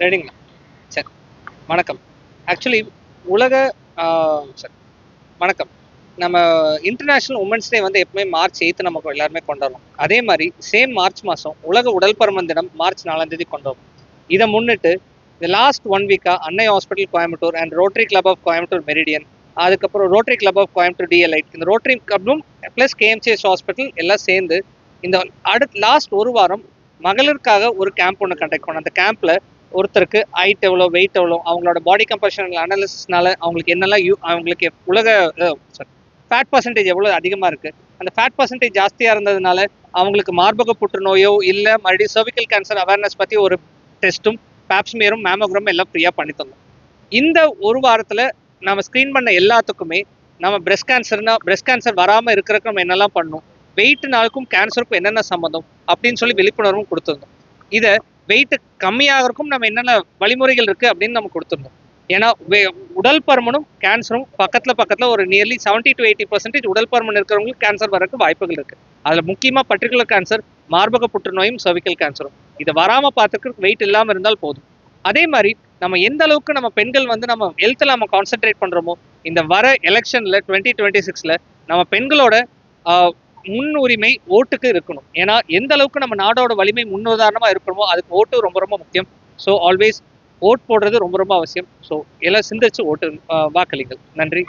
ரெடிங்களா? சரி. வணக்கம். ஆக்சுவலி உலக சரி வணக்கம். நம்ம இன்டர்நேஷனல் உமன்ஸ் டே வந்து எப்பவுமே மார்ச் 8 நம்ம எல்லாருமே கொண்டாடுறோம். அதே மாதிரி சேம் மார்ச் மாதம் உலக உடல் பருமன் தினம் மார்ச் 4ஆம் தேதி கொண்டாடுறோம். இதை முன்னிட்டு இந்த லாஸ்ட் 1 வீக்காக Annai hospital Coimbatore and Rotary Club of Coimbatore Meridian, அதுக்கப்புறம் ரோட்டரி கிளப் ஆஃப் கோயம்புத்தூர் டிஎல்ஐட், இந்த ரோட்டரி கிளப்பும் ப்ளஸ் கேஎம்சிஎஸ் ஹாஸ்பிட்டல் எல்லாம் சேர்ந்து இந்த லாஸ்ட் ஒரு வாரம் மகளிருக்காக ஒரு கேம்ப் ஒன்று கண்டக்ட் பண்ணோம். அந்த கேம்ப்ல ஒருத்தருக்கு ஹைட் எவ்வளோ, வெயிட் எவ்வளோ, அவங்களோட பாடி கம்பஷன் அனாலிசிஸ்னால அவங்களுக்கு என்னெல்லாம் அவங்களுக்கு உலக ஃபேட் பர்சன்டேஜ் எவ்வளோ அதிகமாக இருக்குது, அந்த ஃபேட் பர்சன்டேஜ் ஜாஸ்தியாக இருந்ததுனால அவங்களுக்கு மார்பக புற்றுநோயோ இல்லை மறுபடியும் சர்விக்கல் கேன்சர் அவேர்னஸ் பற்றி ஒரு டெஸ்ட்டும் பேப்ஸ்மியரும் மேமோகிராமும் எல்லாம் ஃப்ரீயாக பண்ணி தந்தோம். இந்த ஒரு வாரத்தில் நம்ம ஸ்க்ரீன் பண்ண எல்லாத்துக்குமே நம்ம பிரெஸ்ட் கேன்சர் வராமல் இருக்கிறதுக்கு நம்ம என்னெல்லாம் பண்ணணும், வெயிட்னாலுக்கும் கேன்சருக்கும் என்னென்ன சம்மந்தம் அப்படின்னு சொல்லி விழிப்புணர்வும் கொடுத்துருந்தோம். இதை வெயிட் கம்மியாகிறதுக்கும் நம்ம என்னென்ன வழிமுறைகள் இருக்குது அப்படின்னு நம்ம கொடுத்துருந்தோம். ஏன்னா உடல் பருமனும் கேன்சரும் பக்கத்தில் ஒரு நியர்லி 70 to 80% உடல் பருமன் இருக்கிறவங்களுக்கு கேன்சர் வரக்கு வாய்ப்புகள் இருக்குது. அதில் முக்கியமாக பர்டிகுலர் கேன்சர் மார்பக புற்றுநோயும் சர்விக்கல் கேன்சரும். இதை வராமல் பார்த்துக்கிறதுக்கு வெயிட் இல்லாமல் இருந்தால் போதும். அதே மாதிரி நம்ம எந்த அளவுக்கு நம்ம பெண்கள் வந்து நம்ம ஹெல்த்தில் நம்ம கான்சென்ட்ரேட் பண்ணுறோமோ, இந்த வர எலெக்ஷனில் 2026 நம்ம பெண்களோட முன்னுரிமை ஓட்டுக்கு இருக்கணும். ஏன்னா எந்த அளவுக்கு நம்ம நாடோட வலிமை முன்னுதாரணமாக இருக்கணுமோ அதுக்கு ஓட்டு ரொம்ப ரொம்ப முக்கியம். ஸோ ஆல்வேஸ் ஓட் போடுறது ரொம்ப ரொம்ப அவசியம். ஸோ எல்லாம் சிந்திச்சு ஓட்டு வாக்களிங்கள். நன்றி.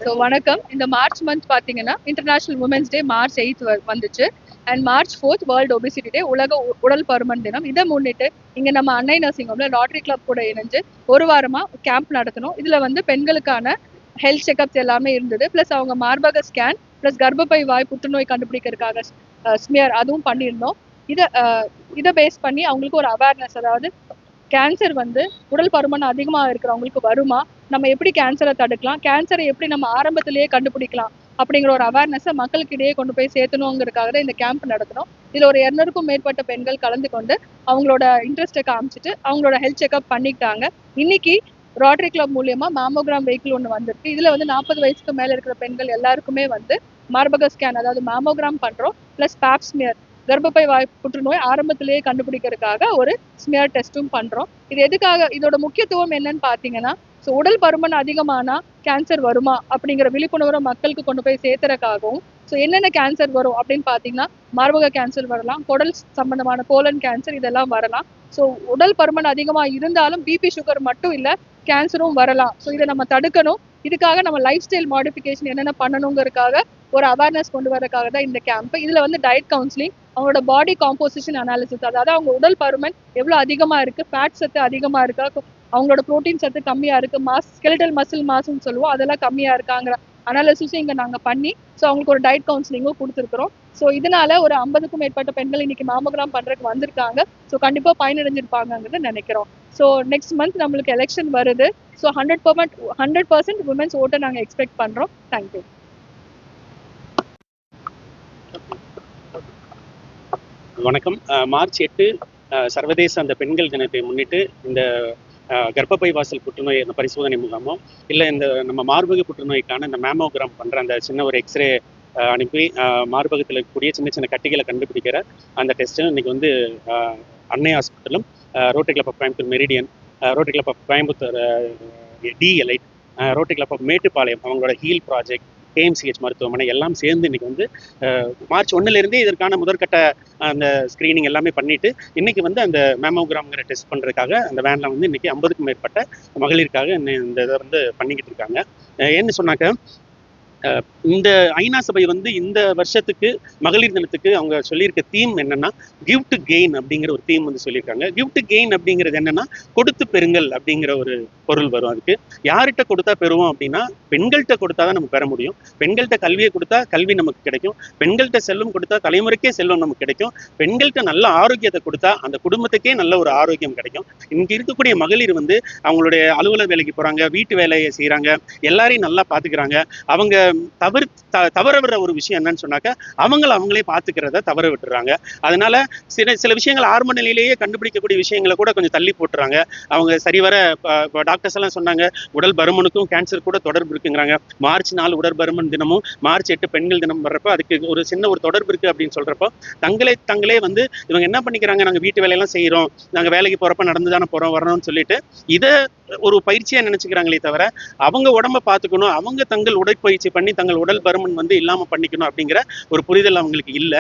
ஸோ வணக்கம். இந்த மார்ச் மந்த் பார்த்தீங்கன்னா இன்டர்நேஷனல் உமன்ஸ் டே மார்ச் 8 வந்துச்சு. அண்ட் மார்ச் 4 வேர்ல்டு ஒபிசிட்டி டே, உலக உடல் பருமன் தினம். இதை முன்னிட்டு இங்கே நம்ம அன்னை நர்சிங் ஹோம்ல லாட்டரி கிளப் கூட இணைஞ்சு ஒரு வாரமாக கேம்ப் நடத்தணும். இதில் வந்து பெண்களுக்கான ஹெல்த் செக்அப்ஸ் எல்லாமே இருந்தது. ப்ளஸ் அவங்க மார்பக ஸ்கேன் ப்ளஸ் கர்ப்பப்பை வாய் புற்றுநோய் கண்டுபிடிக்கிறதுக்காக ஸ்மியர் அதுவும் பண்ணியிருந்தோம். இதை பேஸ் பண்ணி அவங்களுக்கு ஒரு அவேர்னஸ், அதாவது கேன்சர் வந்து உடல் பருமன் அதிகமாக இருக்கிறவங்களுக்கு வருமா, நம்ம எப்படி கேன்சரை தடுக்கலாம், கேன்சரை எப்படி நம்ம ஆரம்பத்திலேயே கண்டுபிடிக்கலாம் அப்படிங்கிற ஒரு அவேர்னஸை மக்களுக்கு இடையே கொண்டு போய் சேர்த்தணுங்கிறதுக்காக தான் இந்த கேம்ப் நடத்தணும். இதில் ஒரு 200க்கும் மேற்பட்ட பெண்கள் கலந்து கொண்டு அவங்களோட இன்ட்ரெஸ்ட்டை காமிச்சிட்டு அவங்களோட ஹெல்த் செக்அப் பண்ணிக்கிட்டாங்க. இன்னைக்கு ரோட்டரி கிளப் மூலியமா மேமோகிராம் வெஹிக்கிள் ஒன்று வந்திருக்கு. இதில் வந்து 40 வயசுக்கு மேலே இருக்கிற பெண்கள் எல்லாருக்குமே வந்து மார்பக ஸ்கேன், அதாவது மேமோகிராம் பண்ணுறோம். ப்ளஸ் பேப்ஸ்மியர், கர்ப்பப்பை வாய் புற்றுநோய் ஆரம்பத்திலேயே கண்டுபிடிக்கிறதுக்காக ஒரு ஸ்மியர் டெஸ்ட்டும் பண்ணுறோம். இது எதுக்காக, இதோட முக்கியத்துவம் என்னன்னு பார்த்தீங்கன்னா, ஸோ உடல் பருமன் அதிகமானா கேன்சர் வருமா அப்படிங்கிற விழிப்புணர்வை மக்களுக்கு கொண்டு போய் சேர்த்துறதுக்காகவும், ஸோ என்னென்ன கேன்சர் வரும் அப்படின்னு பார்த்தீங்கன்னா மார்பக கேன்சர் வரலாம், குடல் சம்பந்தமான கோலன் கேன்சர் இதெல்லாம் வரலாம். ஸோ உடல் பருமன் அதிகமாக இருந்தாலும் பிபி சுகர் மட்டும் இல்லை, கேன்சரும் வரலாம். ஸோ இதை நம்ம தடுக்கணும். இதுக்காக நம்ம லைஃப் ஸ்டைல் மாடிஃபிகேஷன் என்னென்ன பண்ணணுங்கிறதுக்காக ஒரு அவேர்னஸ் கொண்டு வரதுக்காக தான் இந்த கேம்ப். இதில் வந்து டயட் கவுன்சிலிங், அவங்களோட பாடி காம்போசிஷன் அனாலிசிஸ், அதாவது அவங்க உடல் பருமன் எவ்வளோ அதிகமாக இருக்குது, ஃபேட் சத்து அதிகமாக இருக்கா, அவங்களோட ப்ரோட்டீன் சத்து கம்மியாக இருக்குது, ஸ்கெலிட்டல் மசில் மாஸ்ன்னு சொல்லுவோம், அதெல்லாம் கம்மியாக இருக்காங்கிற அனாலிசிஸும் இங்கே நாங்கள் பண்ணி ஸோ அவங்களுக்கு ஒரு டயட் கவுன்சிலிங்கும் கொடுத்துருக்குறோம். ஸோ இதனால ஒரு 50க்கும் மேற்பட்ட பெண்கள் இன்னைக்கு மேமோகிராம் பண்ணுறதுக்கு வந்திருக்காங்க. ஸோ கண்டிப்பாக பயனடைஞ்சிருப்பாங்கன்னு நினைக்கிறோம். ஸோ நெக்ஸ்ட் மந்த் நம்மளுக்கு எலெக்ஷன் வருது. ஸோ 100% உமன்ஸ் ஓட்டை நாங்கள் எக்ஸ்பெக்ட் பண்ணுறோம். தேங்க்யூ. வணக்கம். மார்ச் 8 சர்வதேச அந்த பெண்கள் தினத்தை முன்னிட்டு இந்த கர்ப்பப்பை வாசல் புற்றுநோய் அந்த பரிசோதனை முகாமோ இல்லை இந்த நம்ம மார்பக புற்றுநோய்க்கான இந்த மேமோகிராம் பண்ணுற அந்த சின்ன ஒரு எக்ஸ்ரே அனுப்பி மார்பகத்தில் இருக்கக்கூடிய சின்ன சின்ன கட்டிகளை கண்டுபிடிக்கிற அந்த டெஸ்ட்டு இன்றைக்கி வந்து அன்னை ஹாஸ்பிட்டலும் Rotary Club of Coimbatore Meridian, Rotary Club of Coimbatore டிஎல்ஐட், ரோட்டரி கிளப் ஆஃப் மேட்டுப்பாளையம் அவங்களோட ஹீல் ப்ராஜெக்ட், கேஎம்சிஹெச் மருத்துவமனை எல்லாம் சேர்ந்து இன்றைக்கி வந்து மார்ச் 1 இதற்கான முதற்கட்ட அந்த ஸ்க்ரீனிங் எல்லாமே பண்ணிவிட்டு இன்றைக்கி வந்து அந்த மேமோகிராம்ங்கிற டெஸ்ட் பண்ணுறதுக்காக அந்த வேனில் வந்து இன்றைக்கி 50க்கும் மேற்பட்ட மகளிருக்காக இந்த இதை வந்து பண்ணிக்கிட்டு இருக்காங்க. ஏன்னு சொன்னாக்க இந்த ஐநா சபை வந்து இந்த வருஷத்துக்கு மகளிர் தினத்துக்கு அவங்க சொல்லியிருக்க தீம் என்னன்னா கிவ் டு கெயின் அப்படிங்கிற ஒரு தீம் வந்து சொல்லியிருக்காங்க. கிவ் டு கெயின் அப்படிங்கிறது என்னன்னா கொடுத்து பெறுங்கள் அப்படிங்கிற ஒரு பொருள் வரும். அதுக்கு யார்கிட்ட கொடுத்தா பெறுவோம் அப்படின்னா பெண்கள்கிட்ட கொடுத்தா தான் நம்ம பெற முடியும். பெண்கள்கிட்ட கல்வியை கொடுத்தா கல்வி நமக்கு கிடைக்கும். பெண்கள்கிட்ட செல்வம் கொடுத்தா தலைமுறைக்கே செல்வம் நமக்கு கிடைக்கும். பெண்கள்கிட்ட நல்ல ஆரோக்கியத்தை கொடுத்தா அந்த குடும்பத்துக்கே நல்ல ஒரு ஆரோக்கியம் கிடைக்கும். இங்கே இருக்கக்கூடிய மகளிர் வந்து அவங்களுடைய அலுவலக வேலைக்கு போகிறாங்க, வீட்டு வேலையை செய்கிறாங்க, எல்லாரையும் நல்லா பார்த்துக்கிறாங்க. அவங்க தவற விடுற ஒரு விஷயம் என்னன்னு சொன்னாக்க அவங்களே பார்த்துக்கிறத தவற விட்டுறாங்க. அதனால சில விஷயங்கள் ஆரம்ப நிலையிலேயே கண்டுபிடிக்கக்கூடிய விஷயங்களை கூட கொஞ்சம் தள்ளி போட்டுறாங்க. அவங்க சரிவர டாக்டர்ஸ் எல்லாம் சொன்னாங்க உடல் பருமனுக்கும் கேன்சர் கூட தொடர்பு இருக்குங்கிறாங்க. மார்ச் 4 உடற்பருமன் தினமும் மார்ச் 8 பெண்கள் தினம் வர்றப்ப அதுக்கு ஒரு சின்ன ஒரு தொடர்பு இருக்கு அப்படின்னு சொல்றப்போ தங்களே வந்து இவங்க என்ன பண்ணிக்கிறாங்க, நாங்க வீட்டு வேலையெல்லாம் செய்யறோம், நாங்க வேலைக்கு போறப்ப நடந்து தானே போறோம் வரணும்னு சொல்லிட்டு இதை ஒரு பயிற்சியா நினைச்சுக்கிறாங்களே தவிர அவங்க உடம்ப பார்த்துக்கணும், அவங்க தங்கள் உடற்பயிற்சி பண்ணி தங்கள் உடல் பருமன் வந்து இல்லாம பண்ணிக்கணும் அப்படிங்கிற ஒரு புரிதல் அவங்களுக்கு இல்ல.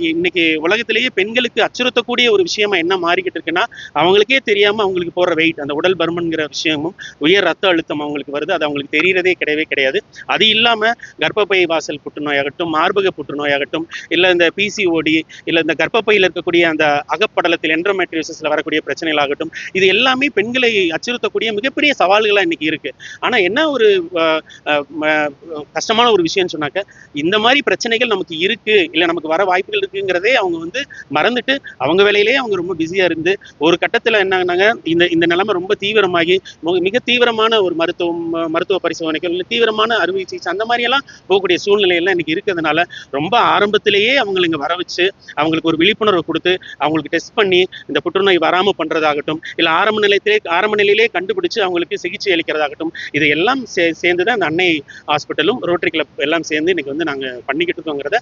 இன்னைக்கு உலகத்திலேயே பெண்களுக்கு அச்சுறுத்தக்கூடிய ஒரு விஷயமா என்ன மாறிக்கிட்டு இருக்குன்னா அவங்களுக்கே தெரியாம அவங்களுக்கு போற வெயிட், அந்த உடல் பருமன்கிற விஷயமும் உயர் ரத்த அழுத்தம் அவங்களுக்கு வருது. அது அவங்களுக்கு தெரியறதே கிடையாது. அது இல்லாம கர்ப்பப்பை வாசல் புற்றுநோயாகட்டும், மார்பக புற்றுநோயாகட்டும், இல்ல இந்த பிசிஓடி, இல்ல இந்த கர்ப்பப்பையில் இருக்கக்கூடிய அந்த அகப்படலத்தில் என்ட்ரோமெட்ரியோசிஸ்ல வரக்கூடிய பிரச்சனைகளாகட்டும், இது எல்லாமே பெண்களை அச்சுறுத்தக்கூடிய மிகப்பெரிய சவால்களா இன்னைக்கு இருக்கு. ஆனா என்ன ஒரு கஷ்டமான ஒரு விஷயம் சொன்னாக்க இந்த மாதிரி பிரச்சனைகள் நமக்கு இருக்கு, இல்ல நமக்கு வர வாய்ப்புகள் இருக்குங்கிறதே அவங்க வந்து மறந்துட்டு அவங்க வேலையிலேயே அவங்க ரொம்ப பிஸியா இருந்து ஒரு கட்டத்துல என்னன்னாங்க இந்த நிலைமை ரொம்ப தீவிரமாகி மிக தீவிரமான ஒரு மருத்துவ பரிசோதனைகள், இல்லை தீவிரமான அறுவை சிகிச்சை அந்த மாதிரி எல்லாம் போகக்கூடிய சூழ்நிலை எல்லாம் இன்னைக்கு இருக்கிறதுனால ரொம்ப ஆரம்பத்திலேயே அவங்களை இங்க வர வச்சு அவங்களுக்கு ஒரு விழிப்புணர்வு கொடுத்து அவங்களுக்கு டெஸ்ட் பண்ணி இந்த புற்றுநோய் வராம பண்றதாகட்டும், இல்ல ஆரம்ப நிலையிலே கண்டுபிடிச்சு அவங்களுக்கு சிகிச்சை அளிக்கிறதாகட்டும், இது எல்லாம் சேர்ந்துதான் அந்த அன்னை ஹாஸ்பிட்டலும் ரோட்டரி கிளப் எல்லாம் சேர்ந்து இன்னைக்கு வந்து நாங்க பண்ணிக்கிட்டு இருக்கோங்கிறத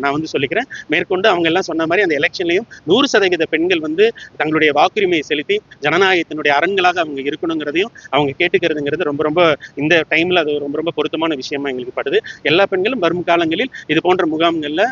நான் வந்து சொல்லிக்கிறேன். மேற்கொண்டு அவங்க எல்லாம் சொன்ன மாதிரி அந்த எலெக்ஷன்லையும் 100% பெண்கள் வந்து தங்களுடைய வாக்குரிமையை செலுத்தி ஜனநாயகத்தினுடைய அரண்களாக அவங்க இருக்கணுங்கிறதையும் அவங்க கேட்டுக்கிறதுங்கிறது ரொம்ப ரொம்ப இந்த டைம்ல அது ரொம்ப ரொம்ப பொருத்தமான விஷயமா எங்களுக்கு படுது. எல்லா பெண்களும் வரும் காலங்களில் இது போன்ற முகாம்கள்ல